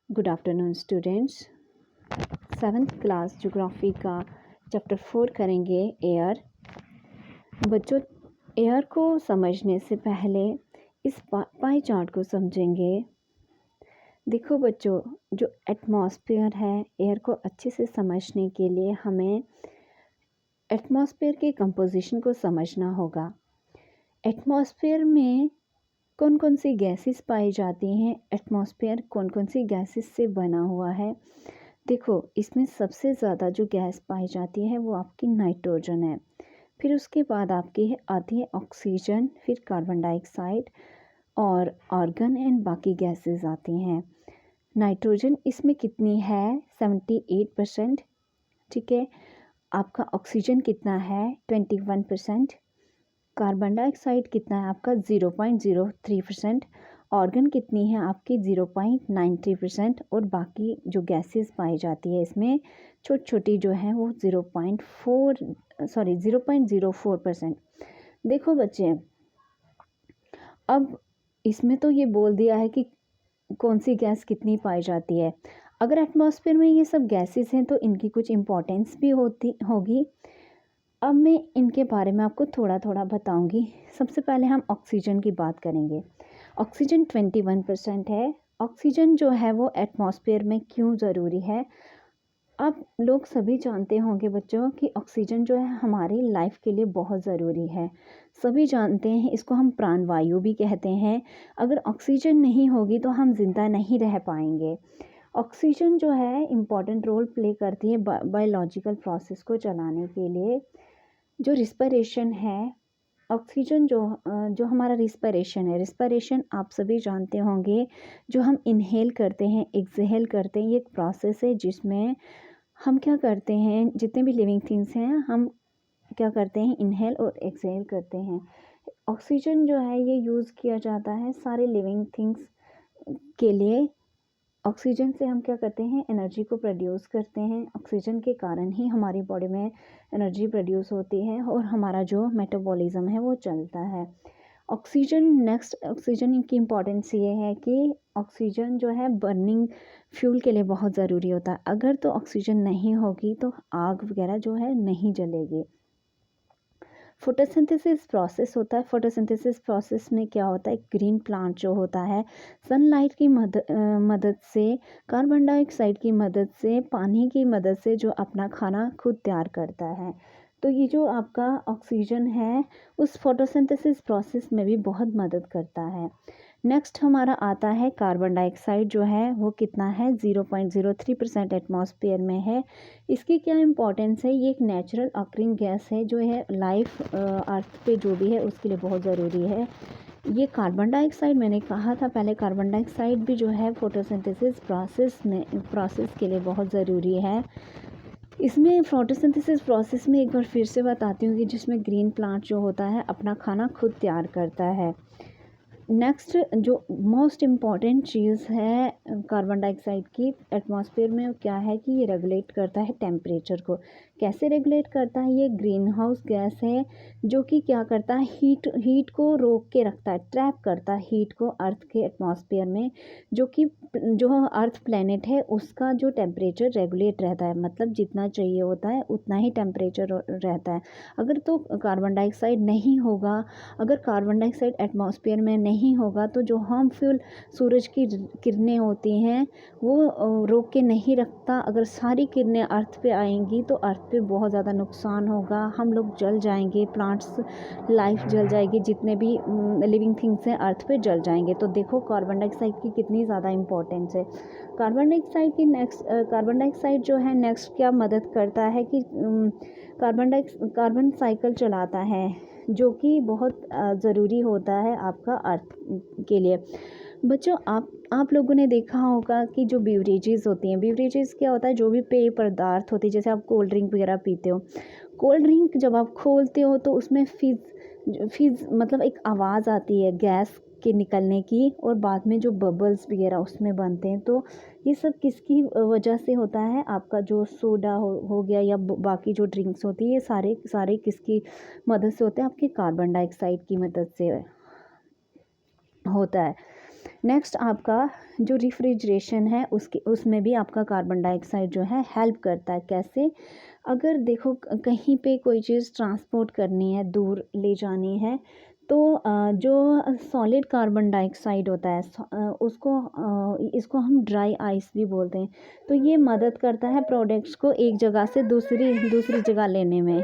Good afternoon students. 7th class geography का chapter 4 करेंगे air. बच्चों, एयर को समझने से पहले इस पाई चार्ट को समझेंगे। देखो बच्चों, जो एटमॉस्फेयर है, एयर को अच्छे से समझने के लिए हमें एटमॉस्फेयर के कंपोजिशन को समझना होगा। एटमॉस्फेयर में कौन कौन सी गैसेस पाई जाती हैं, एटमॉस्फेयर कौन कौन सी गैसेस से बना हुआ है। देखो, इसमें सबसे ज़्यादा जो गैस पाई जाती है वो आपकी नाइट्रोजन है। फिर उसके बाद आपकी आती है ऑक्सीजन, फिर कार्बन डाइऑक्साइड और आर्गन एंड बाकी गैसेस आती हैं। नाइट्रोजन इसमें कितनी है? 78%। ठीक है। आपका ऑक्सीजन कितना है? 21%। कार्बन डाइऑक्साइड कितना है आपका? 0.03%। ऑर्गन कितनी है आपकी? 0.93%। और बाकी जो गैसेस पाई जाती है इसमें छोटी छोटी जो है वो 0.04%। देखो बच्चे, अब इसमें तो ये बोल दिया है कि कौन सी गैस कितनी पाई जाती है। अगर एटमॉस्फेयर में ये सब गैसेस हैं तो इनकी कुछ इम्पोर्टेंस भी होगी। अब मैं इनके बारे में आपको थोड़ा थोड़ा बताऊंगी। सबसे पहले हम ऑक्सीजन की बात करेंगे। ऑक्सीजन 21% है। ऑक्सीजन जो है वो एटमॉस्फेयर में क्यों ज़रूरी है? अब लोग सभी जानते होंगे बच्चों कि ऑक्सीजन जो है हमारी लाइफ के लिए बहुत ज़रूरी है। सभी जानते हैं, इसको हम प्राणवायु भी कहते हैं। अगर ऑक्सीजन नहीं होगी तो हम जिंदा नहीं रह पाएंगे। ऑक्सीजन जो है इम्पॉर्टेंट रोल प्ले करती है बायोलॉजिकल प्रोसेस को चलाने के लिए। जो रिस्पिरेशन है, ऑक्सीजन जो हमारा रिस्पिरेशन आप सभी जानते होंगे। जो हम इनहेल करते हैं, एक्सहेल करते हैं, ये एक प्रोसेस है जिसमें हम क्या करते हैं, जितने भी लिविंग थिंग्स हैं हम क्या करते हैं, इनहेल और एक्सहेल करते हैं। ऑक्सीजन जो है ये यूज़ किया जाता है सारे लिविंग थिंग्स के लिए। ऑक्सीजन से हम क्या करते हैं, एनर्जी को प्रोड्यूस करते हैं। ऑक्सीजन के कारण ही हमारी बॉडी में एनर्जी प्रोड्यूस होती है और हमारा जो मेटाबॉलिज्म है वो चलता है। ऑक्सीजन की इम्पोर्टेंस ये है कि ऑक्सीजन जो है बर्निंग फ्यूल के लिए बहुत ज़रूरी होता है। अगर तो ऑक्सीजन नहीं होगी तो आग वगैरह जो है नहीं जलेगी। फोटोसिंथेसिस प्रोसेस होता है। फोटोसिंथेसिस प्रोसेस में क्या होता है, ग्रीन प्लांट जो होता है सनलाइट की मदद से, कार्बन डाइऑक्साइड की मदद से, पानी की मदद से जो अपना खाना खुद तैयार करता है। तो ये जो आपका ऑक्सीजन है उस फोटोसिंथेसिस प्रोसेस में भी बहुत मदद करता है। नेक्स्ट हमारा आता है कार्बन डाइऑक्साइड, जो है वो कितना है? 0.03% एटमॉस्फेयर में है। इसकी क्या इम्पोर्टेंस है? ये एक नेचुरल ऑकरिंग गैस है जो है लाइफ अर्थ पे जो भी है उसके लिए बहुत ज़रूरी है। ये कार्बन डाइऑक्साइड मैंने कहा था पहले, कार्बन डाइऑक्साइड भी जो है फोटोसिंथेसिस प्रोसेस के लिए बहुत ज़रूरी है। इसमें फोटोसिंथेसिस प्रोसेस में एक बार फिर से बताती हूँ कि जिसमें ग्रीन प्लांट जो होता है अपना खाना खुद तैयार करता है। नेक्स्ट जो मोस्ट इम्पॉर्टेंट चीज़ है कार्बन डाइऑक्साइड की एटमॉस्फेयर में, क्या है कि ये रेगुलेट करता है टेम्परेचर को। कैसे रेगुलेट करता है? ये ग्रीन हाउस गैस है जो कि क्या करता है, हीट को रोक के रखता है, ट्रैप करता है हीट को अर्थ के एटमॉस्फेयर में। जो अर्थ प्लेनेट है उसका जो टेम्परेचर रेगुलेट रहता है, मतलब जितना चाहिए होता है उतना ही टेम्परेचर रहता है। अगर तो कार्बन डाइऑक्साइड नहीं होगा, अगर कार्बन डाइऑक्साइड एटमॉस्फेयर में नहीं होगा तो जो हार्मफुल सूरज की किरणें होती हैं वो रोक के नहीं रखता। अगर सारी किरणें अर्थ पे आएंगी तो अर्थ पे बहुत ज़्यादा नुकसान होगा, हम लोग जल जाएंगे, प्लांट्स लाइफ जल जाएगी, जितने भी लिविंग थिंग्स हैं अर्थ पे जल जाएंगे। तो देखो कार्बन डाइऑक्साइड की कितनी ज़्यादा इम्पोर्टेंस है। कार्बन डाइऑक्साइड जो है नेक्स्ट क्या मदद करता है कि कार्बन साइकिल चलाता है, जो कि बहुत ज़रूरी होता है आपका अर्थ के लिए। बच्चों, आप लोगों ने देखा होगा कि जो बीवरेजेस होती हैं, बीवरेजेस क्या होता है, जो भी पेय पदार्थ होती है, जैसे आप कोल्ड ड्रिंक वगैरह पीते हो, कोल्ड ड्रिंक जब आप खोलते हो तो उसमें फिज मतलब एक आवाज़ आती है गैस के निकलने की, और बाद में जो बबल्स वगैरह उसमें बनते हैं। तो ये सब किसकी वजह से होता है? आपका जो सोडा हो गया या बाकी जो ड्रिंक्स होती है, ये सारे किसकी मदद से होते हैं? आपके कार्बन डाइऑक्साइड की मदद से होता है। नेक्स्ट आपका जो रेफ्रिजरेशन है उसमें भी आपका कार्बन डाइऑक्साइड जो है हेल्प करता है। कैसे? अगर देखो कहीं पे कोई चीज़ ट्रांसपोर्ट करनी है, दूर ले जानी है, तो जो सॉलिड कार्बन डाइऑक्साइड होता है इसको हम ड्राई आइस भी बोलते हैं। तो ये मदद करता है प्रोडक्ट्स को एक जगह से दूसरी जगह लेने में।